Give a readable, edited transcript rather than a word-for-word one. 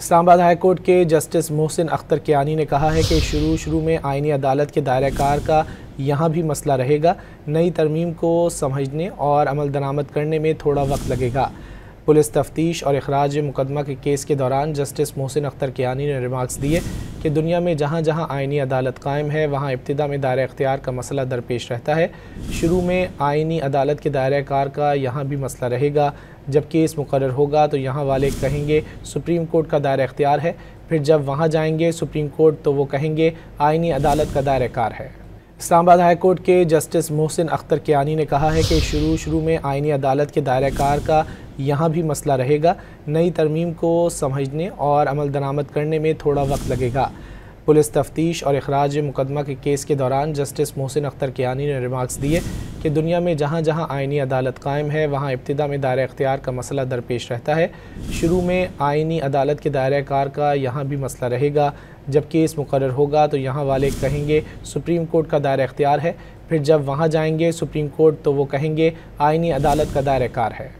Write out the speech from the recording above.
Islamabad high court के justice Mohsin Akhtar Kiani ने कहा है कि शुरू में आईनी अदालत के दायरा कार का यहाँ भी मसला रहेगा। नई तरमीम को समझने और अमल दरामद करने में थोड़ा वक्त लगेगा। पुलिस तफ्तीश और इखराज मुकदमा के केस के दौरान जस्टिस मोहसिन अख्तर कियानी ने रिमार्क्स दिए कि दुनिया में जहाँ जहाँ आईनी अदालत कायम है वहाँ इब्तिदा में दायरा इख्तियार का मसला दरपेश रहता है। शुरू में आईनी अदालत के दायरा कार का यहाँ भी मसला रहेगा। जब केस मुकर्रर होगा तो यहाँ वाले कहेंगे सुप्रीम कोर्ट का दायरा इख्तियार है, फिर जब वहाँ जाएंगे सुप्रीम कोर्ट तो वो कहेंगे आईनी अदालत का दायरा कार है। इस्लामाबाद हाई कोर्ट के जस्टिस मोहसिन अख्तर कियानी ने कहा है कि शुरू में आईनी अदालत के दायरा कार का यहाँ भी मसला रहेगा। नई तरमीम को समझने और अमल दरामद करने में थोड़ा वक्त लगेगा। पुलिस तफ्तीश और इखराज मुकदमा के केस के दौरान जस्टिस मोहसिन अख्तर कियानी ने रिमार्क्स दिए कि दुनिया में जहाँ जहाँ आईनी अदालत कायम है वहाँ इब्तिदा में दायरा इख्तियार का मसला दरपेश रहता है। शुरू में आईनी अदालत के दायरा कार का यहाँ भी मसला रहेगा। जब केस मुकर्रर होगा तो यहाँ वाले कहेंगे सुप्रीम कोर्ट का दायरा इख्तियार है, फिर जब वहाँ जाएंगे सुप्रीम कोर्ट तो वो कहेंगे आईनी अदालत का दायरा कार है।